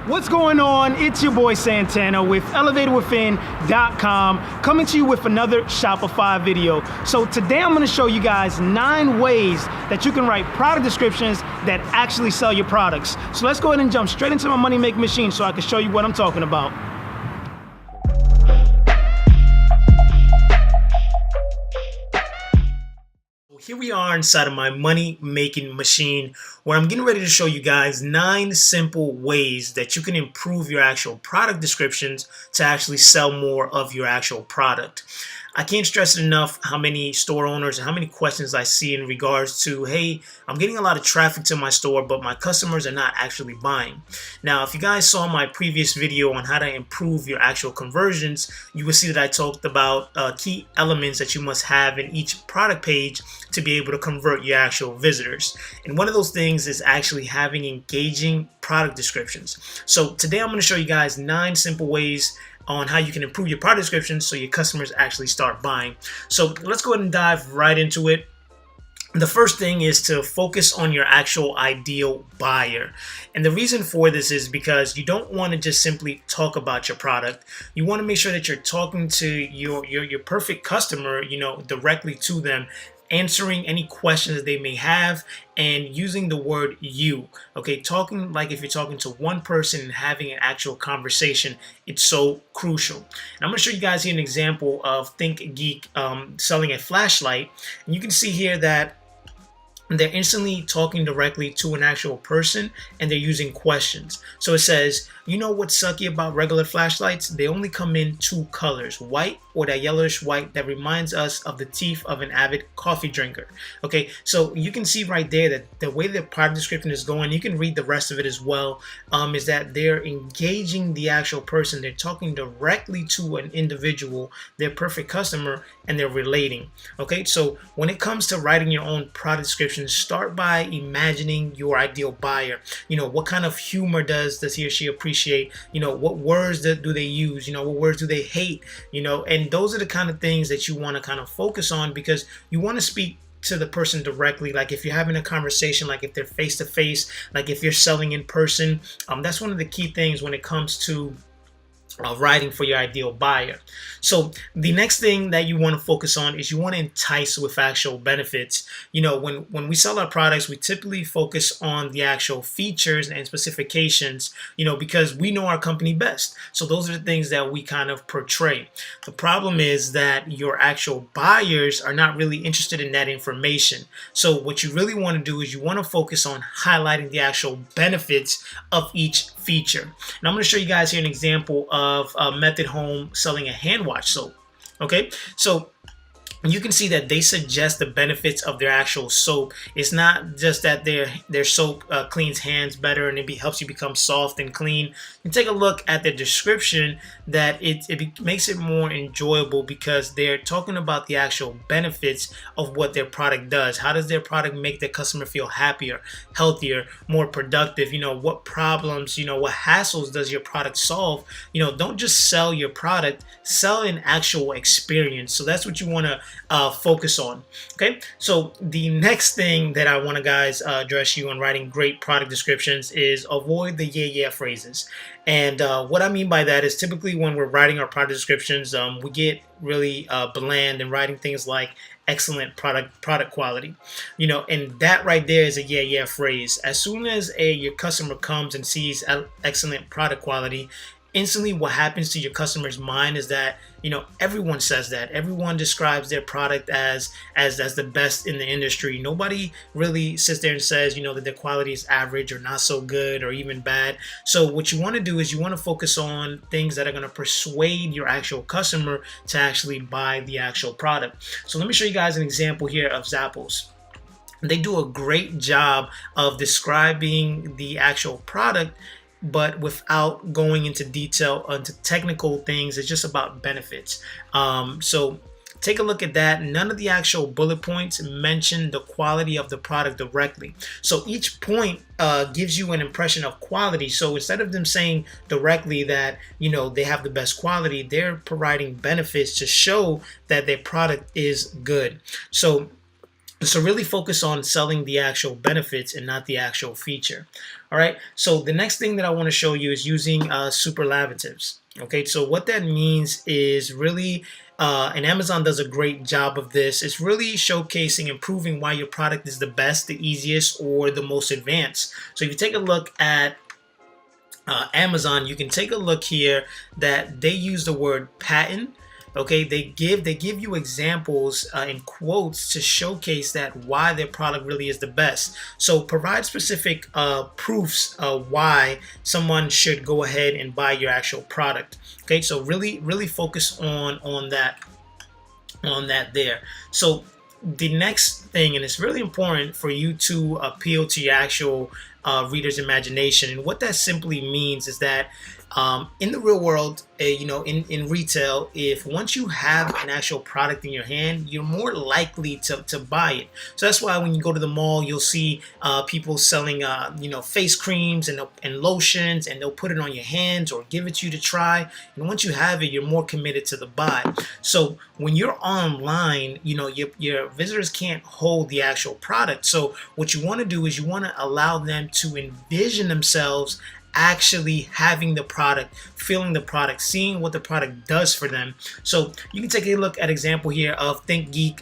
What's going on? It's your boy Santana with ElevatedWithin.com coming to you with another Shopify video. So today I'm going to show you guys 9 ways that you can write product descriptions that actually sell your products. So let's go ahead and jump straight into my money making machine so I can show you what I'm talking about. Here we are inside of my money making machine where I'm getting ready to show you guys 9 simple ways that you can improve your actual product descriptions to actually sell more of your actual product. I can't stress it enough how many store owners and how many questions I see in regards to, hey, I'm getting a lot of traffic to my store, but my customers are not actually buying. Now, if you guys saw my previous video on how to improve your actual conversions, you will see that I talked about key elements that you must have in each product page to be able to convert your actual visitors. And one of those things is actually having engaging product descriptions. So today I'm going to show you guys 9 simple ways on how you can improve your product descriptions so your customers actually start buying. So let's go ahead and dive right into it. The first thing is to focus on your actual ideal buyer. And the reason for this is because you don't want to just simply talk about your product. You want to make sure that you're talking to your perfect customer, directly to them, answering any questions that they may have, and using the word you. Okay, talking like if you're talking to one person and having an actual conversation, it's so crucial. And I'm going to show you guys here an example of Think Geek selling a flashlight, and you can see here that they're instantly talking directly to an actual person and they're using questions. So it says, you know what's sucky about regular flashlights? They only come in 2 colors, white or that yellowish white that reminds us of the teeth of an avid coffee drinker. Okay, so you can see right there that the way the product description is going, you can read the rest of it as well, is that they're engaging the actual person. They're talking directly to an individual, their perfect customer, and they're relating. Okay, so when it comes to writing your own product description, start by imagining your ideal buyer. What kind of humor does he or she appreciate? What words do they use? What words do they hate? And those are the kind of things that you want to kind of focus on, because you want to speak to the person directly. Like if you're having a conversation, like if they're face to face, like if you're selling in person, that's one of the key things when it comes to writing for your ideal buyer. So the next thing that you want to focus on is you want to entice with actual benefits. When we sell our products, we typically focus on the actual features and specifications, because we know our company best. So those are the things that we kind of portray. The problem is that your actual buyers are not really interested in that information. So what you really want to do is you want to focus on highlighting the actual benefits of each feature. And I'm going to show you guys here an example of Method Home selling a hand wash soap. Okay, so you can see that they suggest the benefits of their actual soap. It's not just that their soap cleans hands better and it helps you become soft and clean. You take a look at the description that it makes it more enjoyable, because they're talking about the actual benefits of what their product does. How does their product make their customer feel happier, healthier, more productive? What problems, what hassles does your product solve? Don't just sell your product, sell an actual experience. So that's what you want to focus on. Okay, so the next thing that I want to guys address you on writing great product descriptions is avoid the yeah phrases. And what I mean by that is typically when we're writing our product descriptions, we get really bland in writing things like excellent product quality, and that right there is a yeah phrase. As soon as your customer comes and sees excellent product quality, instantly what happens to your customer's mind is that everyone says that. Everyone describes their product as the best in the industry. Nobody really sits there and says that their quality is average or not so good or even bad. So what you want to do is you want to focus on things that are going to persuade your actual customer to actually buy the actual product. So let me show you guys an example here of Zappos. They do a great job of describing the actual product, but without going into detail into technical things. It's just about benefits. So take a look at that. None of the actual bullet points mention the quality of the product directly. So each point gives you an impression of quality. So instead of them saying directly that they have the best quality, they're providing benefits to show that their product is good. So So really focus on selling the actual benefits and not the actual feature. All right. So the next thing that I want to show you is using superlatives. Okay. So what that means is really, and Amazon does a great job of this. It's really showcasing and proving why your product is the best, the easiest, or the most advanced. So if you take a look at Amazon, you can take a look here that they use the word patent. Okay, they give you examples in quotes to showcase that why their product really is the best. So provide specific proofs why someone should go ahead and buy your actual product. Okay, so really focus on that there. So the next thing, and it's really important for you to appeal to your actual reader's imagination, and what that simply means is that in the real world, in retail, if once you have an actual product in your hand, you're more likely to buy it. So that's why when you go to the mall, you'll see people selling face creams and lotions, and they'll put it on your hands or give it to you to try. And once you have it, you're more committed to the buy. So when you're online, your visitors can't hold the actual product. So what you want to do is you want to allow them to envision themselves actually having the product, feeling the product, seeing what the product does for them. So you can take a look at example here of ThinkGeek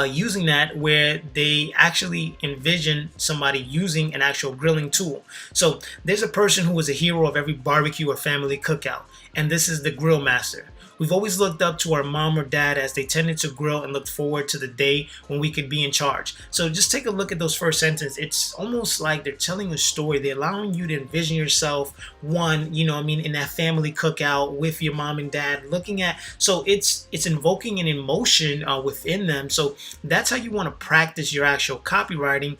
using that, where they actually envision somebody using an actual grilling tool. So there's a person who is a hero of every barbecue or family cookout, and this is the grill master. We've always looked up to our mom or dad as they tended to grill and looked forward to the day when we could be in charge. So just take a look at those first sentences. It's almost like they're telling a story. They're allowing you to envision yourself, in that family cookout with your mom and dad looking at. So it's invoking an emotion within them. So that's how you want to practice your actual copywriting.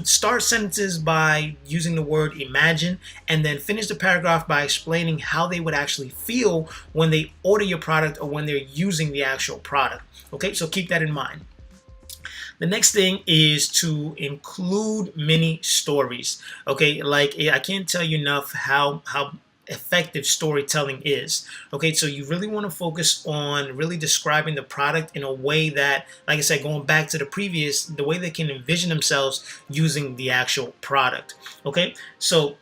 Start sentences by using the word imagine, and then finish the paragraph by explaining how they would actually feel when they order your product or when they're using the actual product. Okay, so keep that in mind. The next thing is to include mini stories. Okay, like I can't tell you enough how effective storytelling is. Okay, so you really want to focus on really describing the product in a way that, like I said, going back to the previous, the way they can envision themselves using the actual product. Okay, so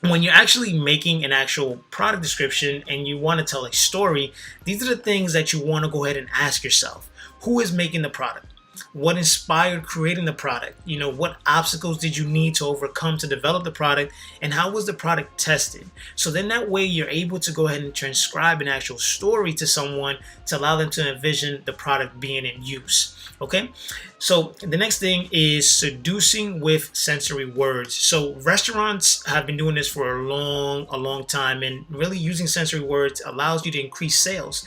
when you're actually making an actual product description and you want to tell a story, these are the things that you want to go ahead and ask yourself. Who is making the product? What inspired creating the product? What obstacles did you need to overcome to develop the product, and how was the product tested? So then that way you're able to go ahead and transcribe an actual story to someone to allow them to envision the product being in use. Okay, so the next thing is seducing with sensory words. So restaurants have been doing this for a long time, and really using sensory words allows you to increase sales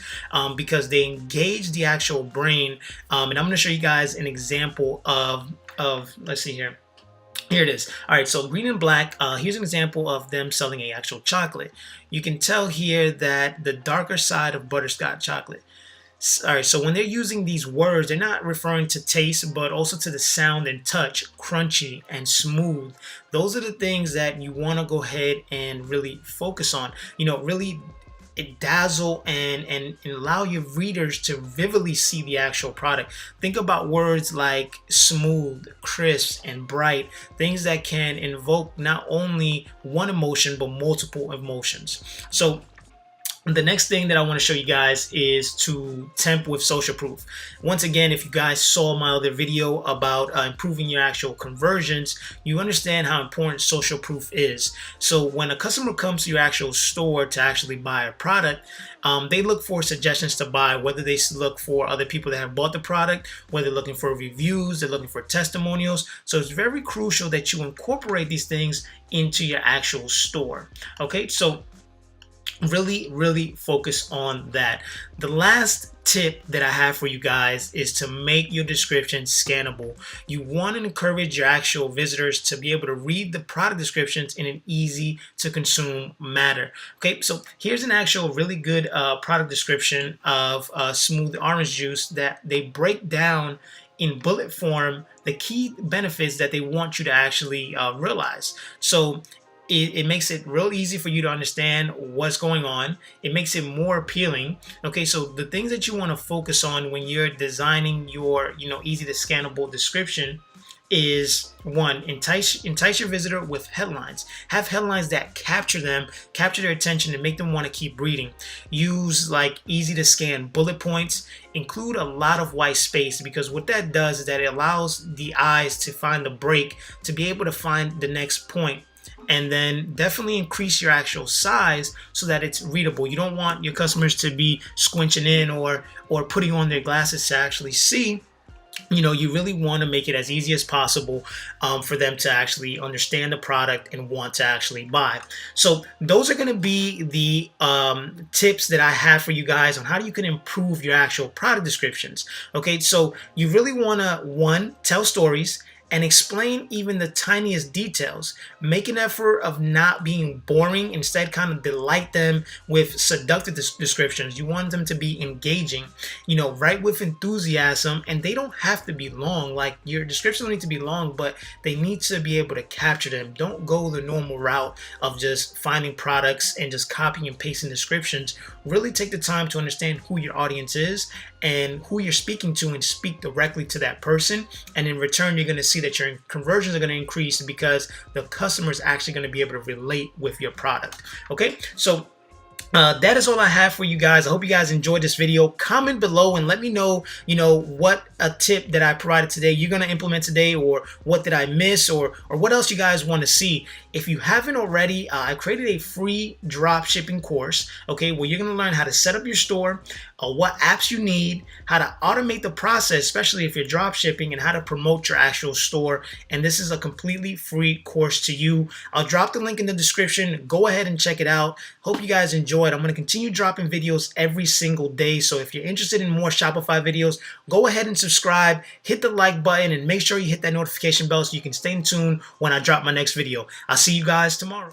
because they engage the actual brain. And I'm going to show you guys an example of let's see here. Here it is. All right, so green and black, here's an example of them selling a actual chocolate. You can tell here that the darker side of butterscotch chocolate. All right, so when they're using these words, they're not referring to taste, but also to the sound and touch, crunchy and smooth. Those are the things that you want to go ahead and really focus on. Really dazzle and allow your readers to vividly see the actual product. Think about words like smooth, crisp, and bright, things that can invoke not only one emotion, but multiple emotions. So the next thing that I want to show you guys is to tempt with social proof. Once again, if you guys saw my other video about improving your actual conversions, you understand how important social proof is. So when a customer comes to your actual store to actually buy a product, they look for suggestions to buy, whether they look for other people that have bought the product, whether they're looking for reviews, they're looking for testimonials. So it's very crucial that you incorporate these things into your actual store. Okay, so really focus on that. The last tip that I have for you guys is to make your description scannable. You want to encourage your actual visitors to be able to read the product descriptions in an easy to consume manner. Okay, so here's an actual really good product description of smooth orange juice that they break down in bullet form the key benefits that they want you to actually realize. So it makes it real easy for you to understand what's going on. It makes it more appealing. Okay, so the things that you want to focus on when you're designing your, easy to scannable description is one, entice your visitor with headlines. Have headlines that capture their attention, and make them want to keep reading. Use like easy to scan bullet points. Include a lot of white space, because what that does is that it allows the eyes to find the break, to be able to find the next point. And then definitely increase your actual size so that it's readable. You don't want your customers to be squinching in or putting on their glasses to actually see. You really want to make it as easy as possible for them to actually understand the product and want to actually buy. So those are going to be the tips that I have for you guys on how you can improve your actual product descriptions. Okay, so you really want to, one, tell stories and explain even the tiniest details. Make an effort of not being boring. Instead, kind of delight them with seductive descriptions. You want them to be engaging, write with enthusiasm, and they don't have to be long. Like, your descriptions don't need to be long, but they need to be able to capture them. Don't go the normal route of just finding products and just copying and pasting descriptions. Really take the time to understand who your audience is and who you're speaking to, and speak directly to that person. And in return, you're going to see that your conversions are going to increase because the customer is actually going to be able to relate with your product. Okay, so that is all I have for you guys. I hope you guys enjoyed this video. Comment below and let me know, what a tip that I provided today you're going to implement today, or what did I miss, or what else you guys want to see. If you haven't already, I created a free drop shipping course, okay, where you're going to learn how to set up your store, what apps you need, how to automate the process, especially if you're drop shipping, and how to promote your actual store. And this is a completely free course to you. I'll drop the link in the description. Go ahead and check it out. Hope you guys enjoyed. I'm going to continue dropping videos every single day. So if you're interested in more Shopify videos, go ahead and subscribe, hit the like button, and make sure you hit that notification bell so you can stay in tune when I drop my next video. I'll see you guys tomorrow.